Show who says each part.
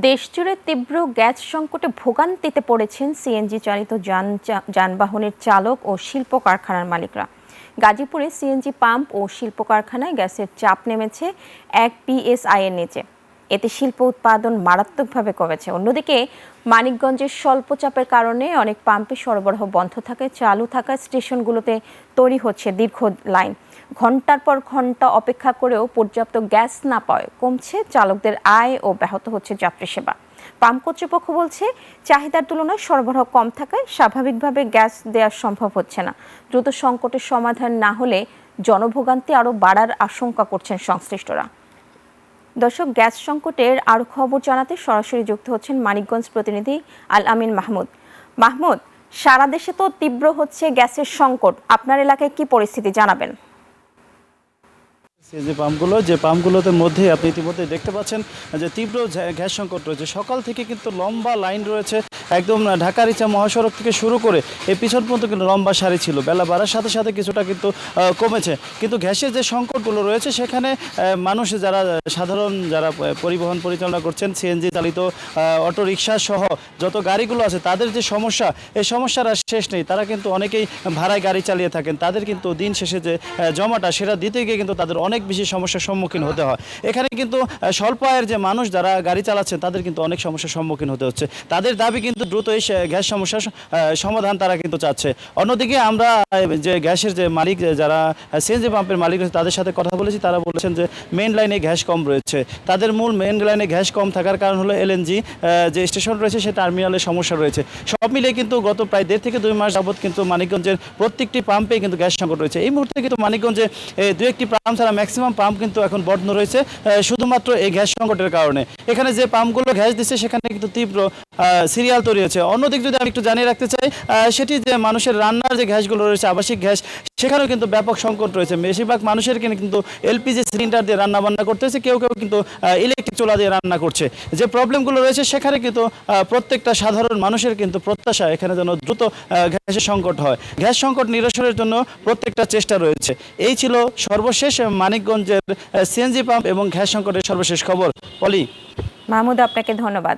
Speaker 1: দেশজুড়ে তীব্র গ্যাস সংকটে ভোগান্তিতে পড়েছেন সিএনজি চালিত যানবাহনের চালক ও শিল্প কারখানার মালিকরা। গাজীপুরে সিএনজি পাম্প ও শিল্প কারখানায় গ্যাসের চাপ নেমেছে 1 PSI এর নিচে। এতে শিল্প উৎপাদন মারাত্মকভাবে কমেছে। অন্যদিকে মানিকগঞ্জের স্বল্প চাপের কারণে অনেক পাম্পে সরবরাহ বন্ধ থাকায় চালু থাকা স্টেশনগুলোতে তৈরি হচ্ছে দীর্ঘ লাইন। ঘন্টার পর ঘন্টা অপেক্ষা করেও পর্যাপ্ত গ্যাস না পাওয়ায় কমছে চালকদের আয় ও ব্যাহত হচ্ছে যাত্রী সেবা। পাম্প কর্তৃপক্ষ বলছে, চাহিদার তুলনায় সরবরাহ কম থাকায় স্বাভাবিকভাবে গ্যাস দেওয়া সম্ভব হচ্ছে না। দ্রুত সংকটের সমাধান না হলে জনভোগান্তি আরও বাড়ার আশঙ্কা করছেন সংশ্লিষ্টরা। দর্শক, গ্যাস সংকটের আরও খবর জানাতে সরাসরি যুক্ত হচ্ছেন মানিকগঞ্জ প্রতিনিধি আল আমিন মাহমুদ। মাহমুদ, সারা দেশে তো তীব্র হচ্ছে গ্যাসের সংকট, আপনার এলাকায় কি পরিস্থিতি জানাবেন?
Speaker 2: যে পাম্পগুলোতে মধ্যে আপনি ইতিমধ্যে দেখতে পাচ্ছেন যে তীব্র গ্যাস সংকট রয়েছে। সকাল থেকে কিন্তু লম্বা লাইন রয়েছে, একদম ঢাকা রিচা মহাসড়ক থেকে শুরু করে এই পিছন পর্যন্ত কিন্তু লম্বা সারি ছিল। বেলা বাড়ার সাথে সাথে কিছুটা কিন্তু কমেছে, কিন্তু গ্যাসের যে সংকটগুলো রয়েছে সেখানে মানুষ সাধারণ যারা পরিবহন পরিচালনা করছেন, সিএনজি চালিত অটো রিক্সা সহ যত গাড়িগুলো আছে তাদের যে সমস্যা, এই সমস্যার আর শেষ নেই। তারা কিন্তু অনেকেই ভাড়ায় গাড়ি চালিয়ে থাকেন, তাদের কিন্তু দিন শেষে যে জমাটা সেটা দিতে গিয়ে কিন্তু তাদের অনেক বেশি সমস্যার সম্মুখীন হতে হয়। এখানে কিন্তু স্বল্প আয়ের যে মানুষ যারা গাড়ি চালাচ্ছেন তাদের কিন্তু অনেক সমস্যার সম্মুখীন হতে হচ্ছে। তাদের দাবি কিন্তু দ্রুত এই গ্যাস সমস্যার সমাধান তারা কিন্তু চাচ্ছে। অন্যদিকে আমরা যে গ্যাসের যে মালিক, যারা সিএনজি পাম্পের মালিক রয়েছে তাদের সাথে কথা বলেছি। তারা বলেছেন যে মেইন লাইনে গ্যাস কম রয়েছে। তাদের মূল মেইন লাইনে গ্যাস কম থাকার কারণ হলো এলএনজি যে স্টেশন রয়েছে সে টার্মিনালের সমস্যা রয়েছে। সব মিলিয়ে কিন্তু গত প্রায় 1.5 থেকে 2 মাস যাবৎ কিন্তু মানিকগঞ্জের প্রত্যেকটি পাম্পে কিন্তু গ্যাস সংকট রয়েছে। এই মুহূর্তে কিন্তু মানিকগঞ্জে 2-1টি পাম্প ছাড়া ম্যাক্সিমাম পাম্প কিন্তু এখন বন্ধ রয়েছে শুধুমাত্র এই গ্যাস সংকটের কারণে। এখানে যে পাম্পগুলো গ্যাস দিচ্ছে সেখানে কিন্তু তীব্র সিরিয়াল তৈরি হয়েছে। অন্যদিকে যদি আমি একটু জানিয়ে রাখতে চাই, সেটি যে মানুষের রান্নার যে গ্যাসগুলো রয়েছে, আবাসিক গ্যাস, সেখানেও কিন্তু ব্যাপক সংকট রয়েছে। বেশিরভাগ মানুষের কিন্তু এলপিজি সিলিন্ডার দিয়ে রান্না বান্না করতেছে, কেউ কেউ কিন্তু ইলেকট্রিক চুলা দিয়ে রান্না করছে। যে প্রবলেমগুলো রয়েছে সেখানে কিন্তু প্রত্যেকটা সাধারণ মানুষের কিন্তু প্রত্যাশা এখানে যেন দ্রুত গ্যাসের সংকট হয়। গ্যাস সংকট নিরসনের জন্য প্রত্যেকটা চেষ্টা রয়েছে। এই ছিল সর্বশেষ মানিকগঞ্জের সিএনজি পাম্প এবং গ্যাস সংকটের সর্বশেষ খবর। পলি।
Speaker 1: মাহমুদ, আপনাকে ধন্যবাদ।